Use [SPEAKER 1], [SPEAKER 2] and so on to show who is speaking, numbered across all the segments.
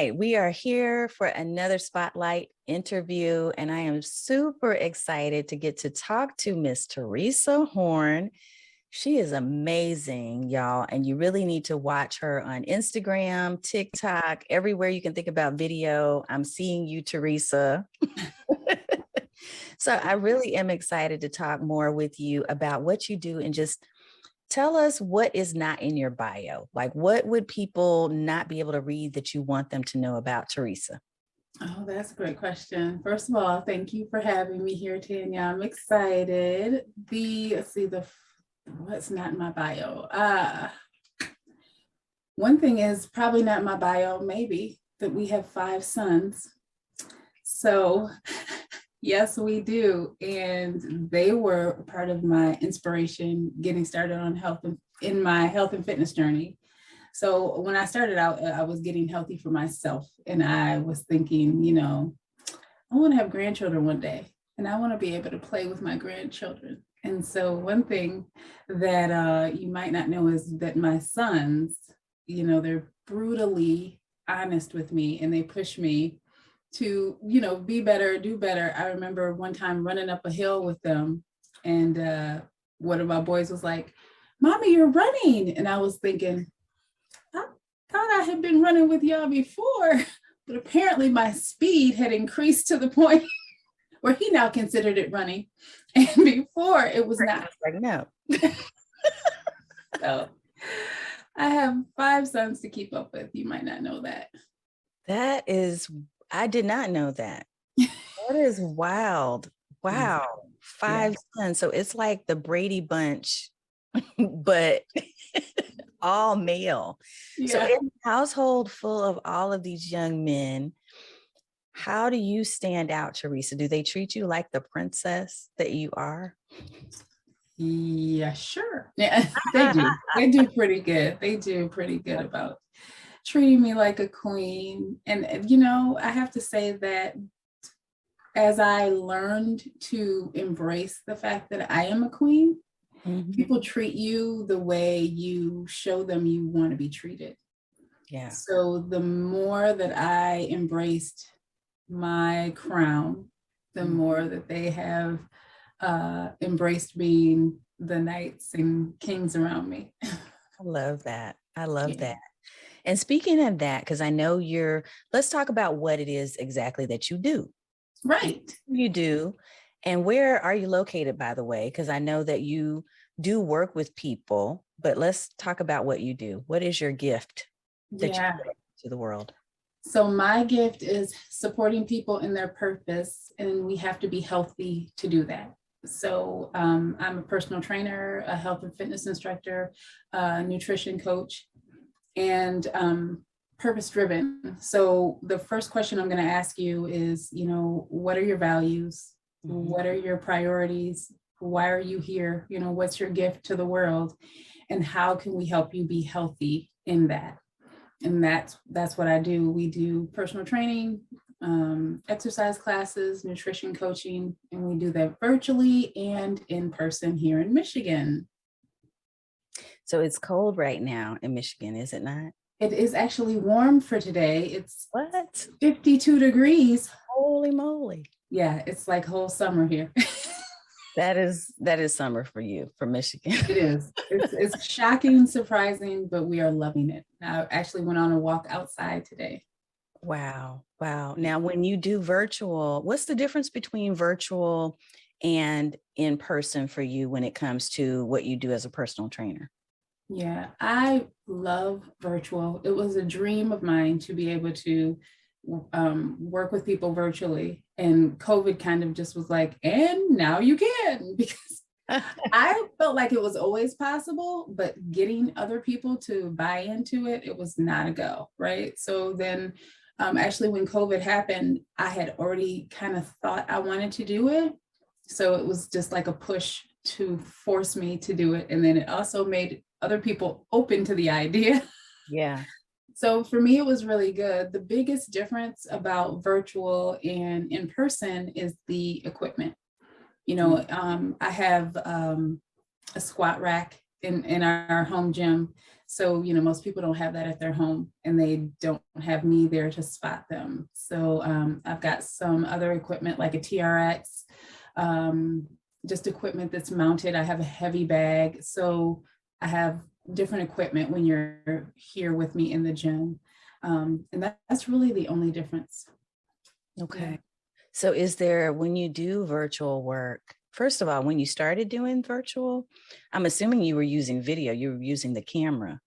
[SPEAKER 1] right, we are here for another spotlight interview, and I am super excited to get to talk to Miss Theresa Horne. She is amazing, y'all, and you really need to watch her on Instagram, TikTok, everywhere you can think about video. I'm seeing you, Theresa. So I really am excited to talk more with you about what you do and just tell us what is not in your bio. Like, what would people not be able to read that you want them to know about Theresa?
[SPEAKER 2] Oh, that's a great question. First of all, thank you for having me here, Tanya. I'm excited. What's not in my bio? One thing is probably not in my bio, maybe, that we have 5 sons. So yes, we do. And they were part of my inspiration getting started on in my health and fitness journey. So when I started out, I was getting healthy for myself. And I was thinking, I want to have grandchildren one day. And I want to be able to play with my grandchildren. And so one thing that you might not know is that my sons, they're brutally honest with me and they push me to, be better, do better. I remember one time running up a hill with them and one of my boys was like, "Mommy, you're running." And I was thinking, I thought I had been running with y'all before, but apparently my speed had increased to the point where he now considered it running. And before it was not.
[SPEAKER 1] Like, no.
[SPEAKER 2] So I have 5 sons to keep up with. You might not know that.
[SPEAKER 1] I did not know that. That is wild. Wow. 5 sons. So it's like the Brady Bunch, but all male. Yeah. So in a household full of all of these young men, how do you stand out, Theresa? Do they treat you like the princess that you are?
[SPEAKER 2] Yeah, sure. Yeah, they do. They do pretty good. They do pretty good about treating me like a queen. And, I have to say that as I learned to embrace the fact that I am a queen, people treat you the way you show them you want to be treated. Yeah. So the more that I embraced my crown, the more that they have embraced being the knights and kings around me.
[SPEAKER 1] I love that. I love that. And speaking of that, because I know let's talk about what it is exactly that you do.
[SPEAKER 2] Right.
[SPEAKER 1] You do. And where are you located, by the way? Because I know that you do work with people, but let's talk about what you do. What is your gift that you bring to the world?
[SPEAKER 2] So my gift is supporting people in their purpose, and we have to be healthy to do that. So I'm a personal trainer, a health and fitness instructor, a nutrition coach, and purpose driven. So the first question I'm going to ask you is, what are your values? What are your priorities? Why are you here? What's your gift to the world? And how can we help you be healthy in that? And that's what I do. We do personal training, exercise classes, nutrition coaching, and we do that virtually and in person here in Michigan.
[SPEAKER 1] So it's cold right now in Michigan, is it not?
[SPEAKER 2] It is actually warm for today. It's
[SPEAKER 1] what?
[SPEAKER 2] 52 degrees.
[SPEAKER 1] Holy moly.
[SPEAKER 2] Yeah, it's like whole summer here.
[SPEAKER 1] That is summer for you, for Michigan.
[SPEAKER 2] It is. It's shocking, surprising, but we are loving it. I actually went on a walk outside today.
[SPEAKER 1] Wow. Now, when you do virtual, what's the difference between virtual and in person for you when it comes to what you do as a personal trainer?
[SPEAKER 2] Yeah, I love virtual. It was a dream of mine to be able to work with people virtually, and COVID kind of just was like, and now you can, because I felt like it was always possible, but getting other people to buy into it, it was not a go, right? So then actually when COVID happened, I had already kind of thought I wanted to do it. So it was just like a push to force me to do it. And then it also made other people open to the idea.
[SPEAKER 1] Yeah.
[SPEAKER 2] So for me, it was really good. The biggest difference about virtual and in person is the equipment. I have a squat rack in our home gym. So, most people don't have that at their home, and they don't have me there to spot them. So I've got some other equipment like a TRX, just equipment that's mounted. I have a heavy bag. So I have different equipment when you're here with me in the gym. And that's really the only difference.
[SPEAKER 1] Okay.
[SPEAKER 2] Yeah.
[SPEAKER 1] So is there, when you do virtual work, first of all, when you started doing virtual, I'm assuming you were using video, you were using the camera.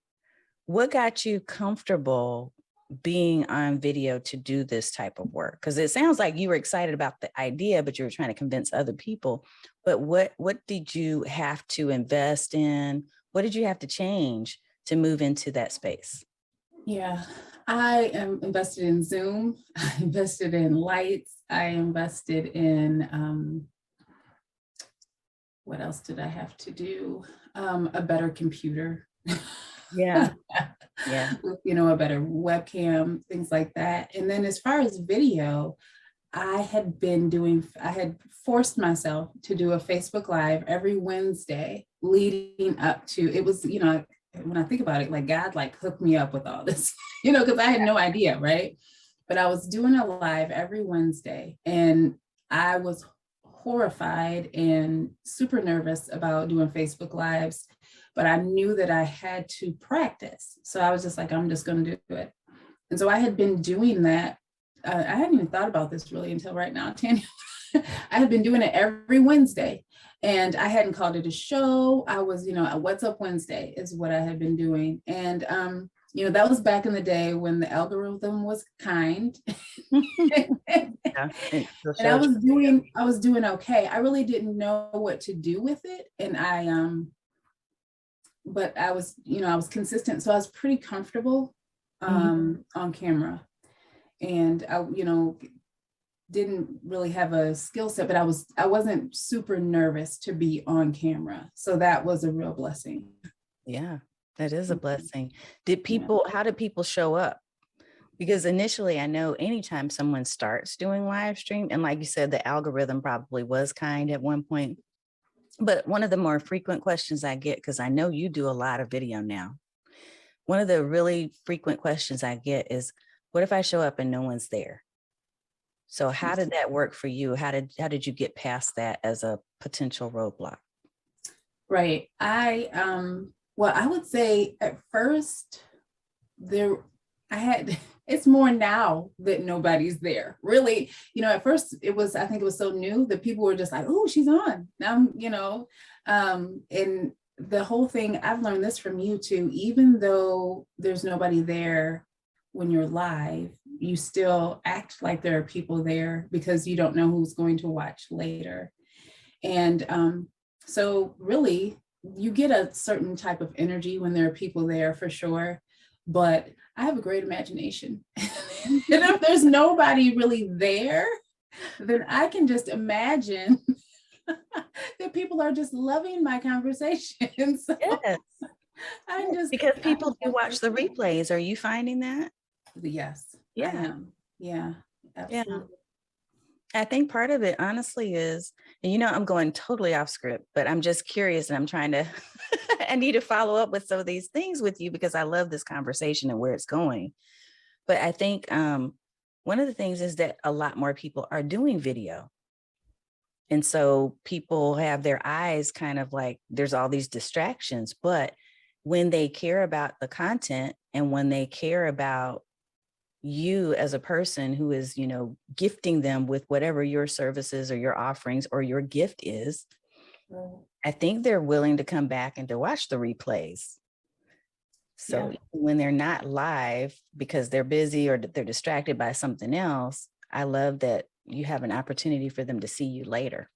[SPEAKER 1] What got you comfortable being on video to do this type of work? Because it sounds like you were excited about the idea, but you were trying to convince other people. But what did you have to invest in? What did you have to change to move into that space?
[SPEAKER 2] Yeah, I am invested in Zoom. I invested in lights. I invested in, what else did I have to do? A better computer.
[SPEAKER 1] Yeah. Yeah.
[SPEAKER 2] A better webcam, things like that. And then as far as video, I had forced myself to do a Facebook Live every Wednesday leading up to, it was, when I think about it, like God, like hooked me up with all this, because I had no idea, right? But I was doing a live every Wednesday, and I was horrified and super nervous about doing Facebook Lives, but I knew that I had to practice. So I was just like, I'm just going to do it. And so I had been doing that. I hadn't even thought about this really until right now, Tanya. I had been doing it every Wednesday, and I hadn't called it a show. I was, a What's Up Wednesday is what I had been doing. And, that was back in the day when the algorithm was kind.
[SPEAKER 1] Yeah.
[SPEAKER 2] And I was doing okay. I really didn't know what to do with it. And but I was, I was consistent. So I was pretty comfortable on camera. And I, didn't really have a skill set, but I wasn't super nervous to be on camera. So that was a real blessing.
[SPEAKER 1] Yeah, that is a blessing. How did people show up? Because initially I know anytime someone starts doing live stream, and like you said, the algorithm probably was kind at one point, but one of the more frequent questions I get, because I know you do a lot of video now, one of the really frequent questions I get is, what if I show up and no one's there? So how did that work for you? How did you get past that as a potential roadblock?
[SPEAKER 2] Right. Well, I would say at first it's more now that nobody's there. Really, at first I think it was so new that people were just like, oh, she's on. Now, and the whole thing, I've learned this from you too, even though there's nobody there when you're live, you still act like there are people there because you don't know who's going to watch later. And so really, you get a certain type of energy when there are people there for sure. But I have a great imagination. And if there's nobody really there, then I can just imagine that people are just loving my conversations. So
[SPEAKER 1] yes. Because people do watch the replays. Are you finding that?
[SPEAKER 2] Yes.
[SPEAKER 1] Yeah.
[SPEAKER 2] I am. Yeah. Absolutely.
[SPEAKER 1] Yeah. I think part of it honestly is, and I'm going totally off script, but I'm just curious and I'm trying to, I need to follow up with some of these things with you because I love this conversation and where it's going. But I think one of the things is that a lot more people are doing video. And so people have their eyes kind of like, there's all these distractions, but when they care about the content and when they care about you as a person who is, gifting them with whatever your services or your offerings or your gift is, I think they're willing to come back and to watch the replays. So when they're not live because they're busy or they're distracted by something else, I love that you have an opportunity for them to see you later.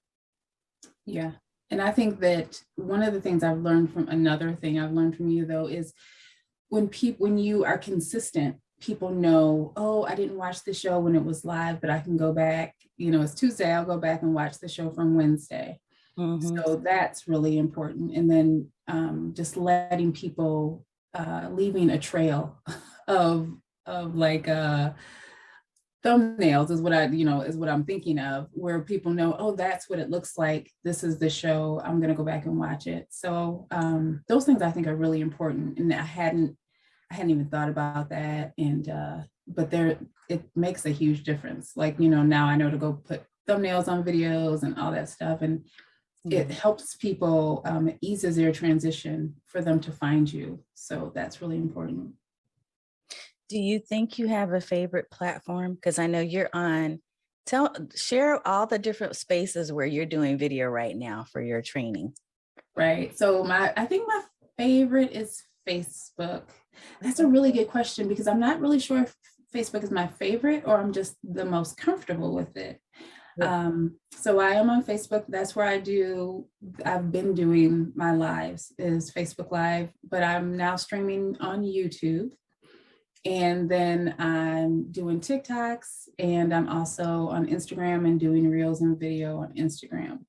[SPEAKER 1] Yeah.
[SPEAKER 2] And I think that one of the things another thing I've learned from you though, is when you are consistent, people know, oh, I didn't watch the show when it was live, but I can go back, it's Tuesday, I'll go back and watch the show from Wednesday. So that's really important. And then just letting people, leaving a trail of like thumbnails is what is what I'm thinking of, where people know, oh, that's what it looks like. This is the show. I'm going to go back and watch it. So those things I think are really important. And I hadn't even thought about that. And, but it makes a huge difference. Like, now I know to go put thumbnails on videos and all that stuff. And it helps people, it eases their transition for them to find you. So that's really important.
[SPEAKER 1] Do you think you have a favorite platform? Because I know you're on, share all the different spaces where you're doing video right now for your training.
[SPEAKER 2] Right. So I think my favorite is Facebook. That's a really good question, because I'm not really sure if Facebook is my favorite or I'm just the most comfortable with it. Yeah. So I am on Facebook. That's where I've been doing my lives, is Facebook Live, but I'm now streaming on YouTube. And then I'm doing TikToks, and I'm also on Instagram and doing reels and video on Instagram.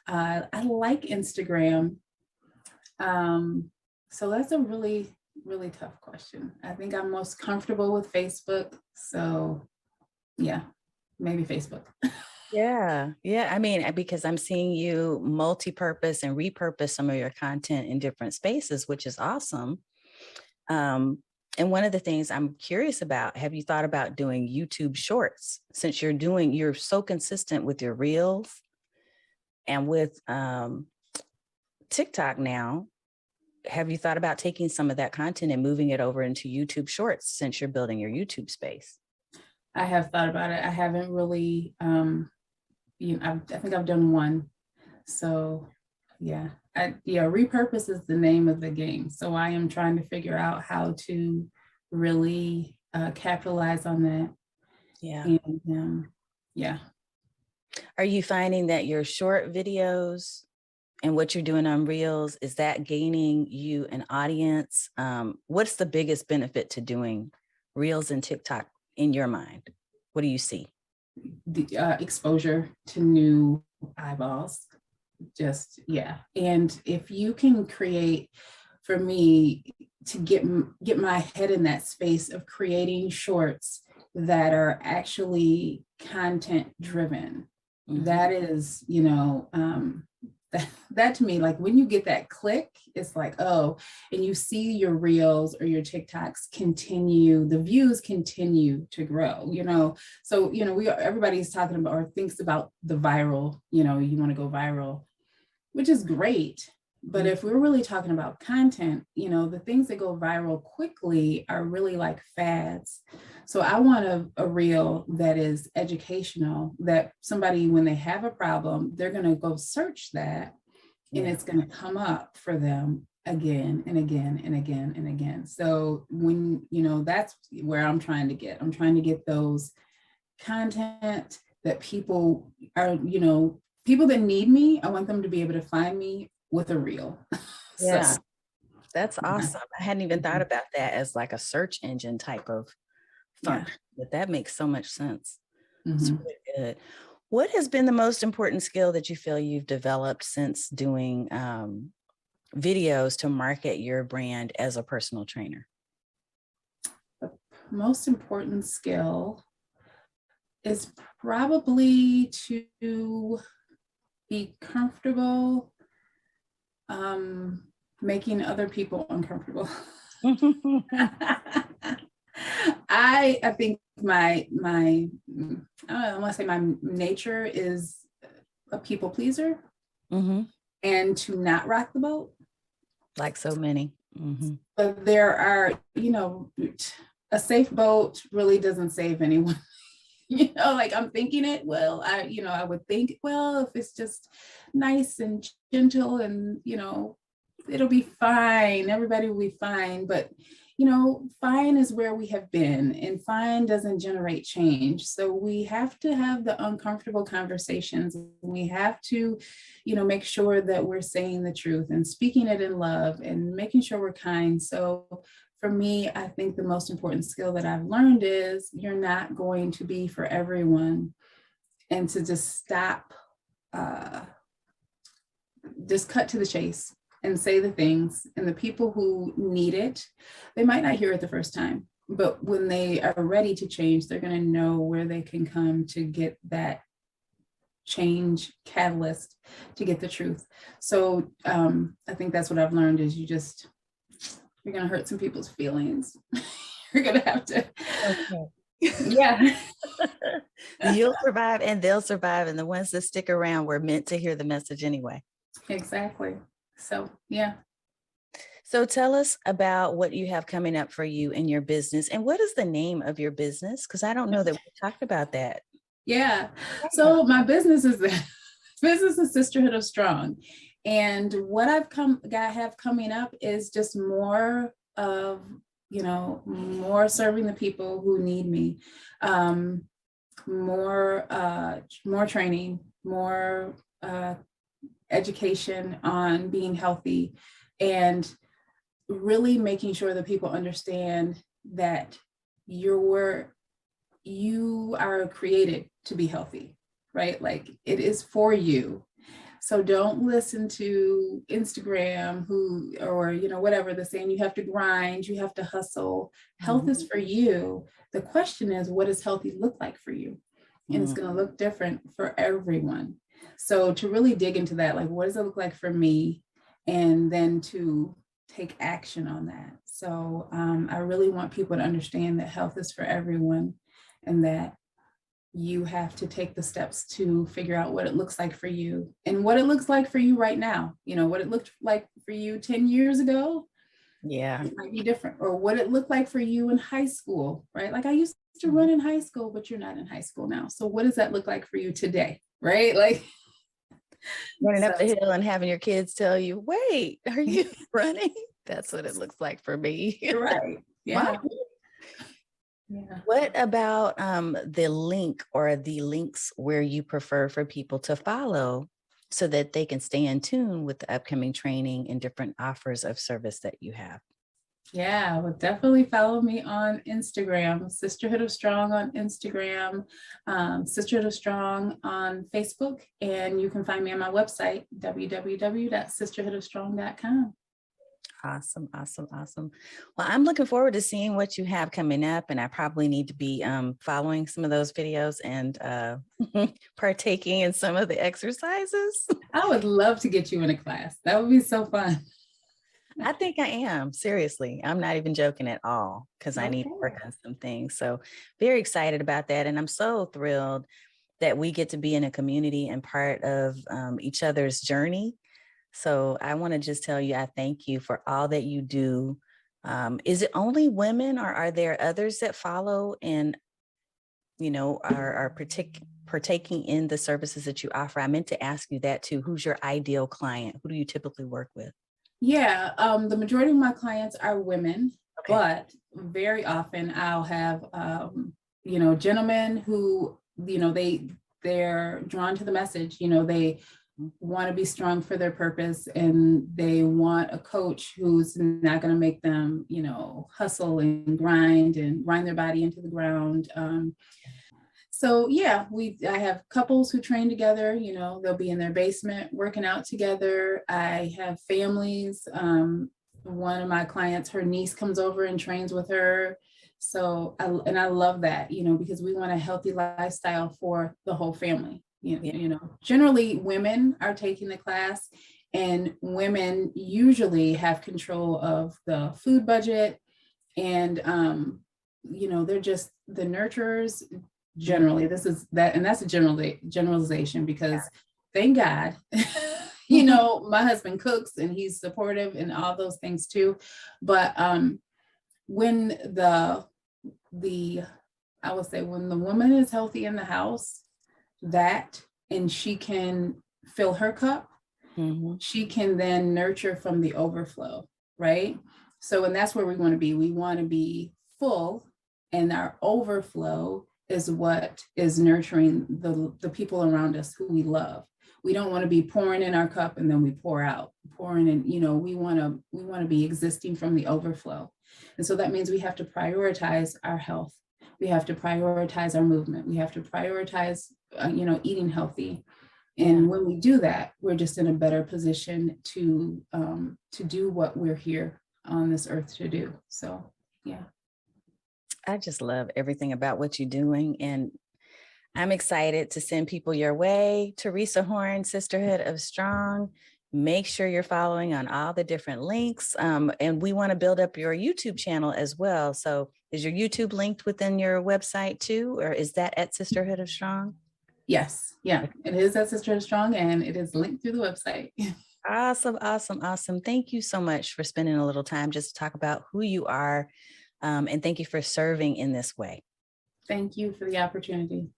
[SPEAKER 2] I like Instagram. So that's a really, really tough question. I think I'm most comfortable with Facebook. So yeah, maybe Facebook.
[SPEAKER 1] Yeah. I mean, because I'm seeing you multi-purpose and repurpose some of your content in different spaces, which is awesome. And one of the things I'm curious about, have you thought about doing YouTube shorts, since you're so consistent with your reels and with TikTok now? Have you thought about taking some of that content and moving it over into YouTube shorts, since you're building your YouTube space?
[SPEAKER 2] I have thought about it. I haven't really, I think I've done one. So yeah, repurpose is the name of the game. So I am trying to figure out how to really capitalize on that.
[SPEAKER 1] Yeah.
[SPEAKER 2] And yeah.
[SPEAKER 1] Are you finding that your short videos and what you're doing on reels, is that gaining you an audience? What's the biggest benefit to doing reels and TikTok in your mind? What do you see?
[SPEAKER 2] The exposure to new eyeballs. Just, yeah. And if you can create, for me, to get my head in that space of creating shorts that are actually content driven, that is, that to me, like when you get that click, it's like, oh, and you see your reels or your TikToks the views continue to grow, So, everybody's talking about or thinks about the viral, you want to go viral, which is great. But if we're really talking about content, the things that go viral quickly are really like fads. So I want a reel that is educational, that somebody, when they have a problem, they're going to go search that, and it's going to come up for them again and again and again and again. So when, that's where I'm trying to get those content that people are, people that need me, I want them to be able to find me with a reel.
[SPEAKER 1] Yeah, so, that's awesome. I hadn't even thought about that as like a search engine type of function, but that makes so much sense. It's really good. What has been the most important skill that you feel you've developed since doing videos to market your brand as a personal trainer?
[SPEAKER 2] The most important skill is probably to be comfortable making other people uncomfortable. I think I want to say my nature is a people pleaser, and to not rock the boat.
[SPEAKER 1] Like so many.
[SPEAKER 2] But there are, a safe boat really doesn't save anyone. Like I'm thinking it, well, I would think, well, if it's just nice and gentle and, it'll be fine. Everybody will be fine. But, fine is where we have been, and fine doesn't generate change. So we have to have the uncomfortable conversations. We have to, make sure that we're saying the truth and speaking it in love and making sure we're kind. So for me, I think the most important skill that I've learned is you're not going to be for everyone, and to just stop, just cut to the chase and say the things. And the people who need it, they might not hear it the first time, but when they are ready to change, they're going to know where they can come to get that change catalyst, to get the truth. So I think that's what I've learned is you're going to hurt some people's feelings. You're going to have to.
[SPEAKER 1] Okay.
[SPEAKER 2] Yeah.
[SPEAKER 1] You'll survive and they'll survive. And the ones that stick around were meant to hear the message anyway.
[SPEAKER 2] Exactly. So, yeah.
[SPEAKER 1] So tell us about what you have coming up for you in your business, and what is the name of your business? Because I don't know that we talked about that.
[SPEAKER 2] Yeah. So my business is Sisterhood of Strong. And what have coming up is just more of, more serving the people who need me, more training, more education on being healthy, and really making sure that people understand that you are created to be healthy, right? Like it is for you. So don't listen to Instagram or whatever they're saying. You have to grind, you have to hustle. Health is for you. The question is, what does healthy look like for you? And it's going to look different for everyone. So to really dig into that, like, what does it look like for me? And then to take action on that. So I really want people to understand that health is for everyone, and that you have to take the steps to figure out what it looks like for you, and what it looks like for you right now. What it looked like for you 10 years ago. Yeah. It might be different. Or what it looked like for you in high school, right? Like I used to run in high school, but you're not in high school now. So what does that look like for you today? Right? Like
[SPEAKER 1] running up the hill and having your kids tell you, wait, are you running? That's what it looks like for me.
[SPEAKER 2] Right. Yeah.
[SPEAKER 1] Yeah. What about the link or the links where you prefer for people to follow so that they can stay in tune with the upcoming training and different offers of service that you have?
[SPEAKER 2] Yeah, well, definitely follow me on Instagram, Sisterhood of Strong on Instagram, Sisterhood of Strong on Facebook, and you can find me on my website, www.sisterhoodofstrong.com.
[SPEAKER 1] Awesome, awesome, awesome. Well, I'm looking forward to seeing what you have coming up, and I probably need to be following some of those videos and partaking in some of the exercises.
[SPEAKER 2] I would love to get you in a class. That would be so fun.
[SPEAKER 1] I think I am. Seriously. I'm not even joking at all, because I need to work on some things. So very excited about that. And I'm so thrilled that we get to be in a community and part of each other's journey. So I want to just tell you, I thank you for all that you do. Is it only women, or are there others that follow and, are partaking in the services that you offer? I meant to ask you that too. Who's your ideal client? Who do you typically work with?
[SPEAKER 2] Yeah, the majority of my clients are women, but very often I'll have, gentlemen who, they're drawn to the message, they want to be strong for their purpose, and they want a coach who's not going to make them, hustle and grind their body into the ground. So yeah, I have couples who train together, they'll be in their basement working out together. I have families. One of my clients, her niece comes over and trains with her. So, I love that, because we want a healthy lifestyle for the whole family. Generally women are taking the class, and women usually have control of the food budget, and, they're just the nurturers. Generally, that's a generalization, because thank God, my husband cooks and he's supportive and all those things too. But when I would say when the woman is healthy in the house, and she can fill her cup, she can then nurture from the overflow, right? So, and that's where we want to be. We want to be full, and our overflow is what is nurturing the people around us who we love. We don't want to be pouring in our cup and then we pour out, pouring in, we want to be existing from the overflow. And so that means we have to prioritize our health. We have to prioritize our movement. We have to prioritize, eating healthy. And when we do that, we're just in a better position to do what we're here on this earth to do. So, yeah.
[SPEAKER 1] I just love everything about what you're doing. And I'm excited to send people your way. Theresa Horne, Sisterhood of Strong. Make sure you're following on all the different links. And we want to build up your YouTube channel as well. So is your YouTube linked within your website too? Or is that at Sisterhood of Strong?
[SPEAKER 2] Yes. Yeah, it is at Sisterhood of Strong, and it is linked through the website.
[SPEAKER 1] Awesome, awesome, awesome. Thank you so much for spending a little time just to talk about who you are. And thank you for serving in this way.
[SPEAKER 2] Thank you for the opportunity.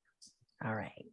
[SPEAKER 1] All right.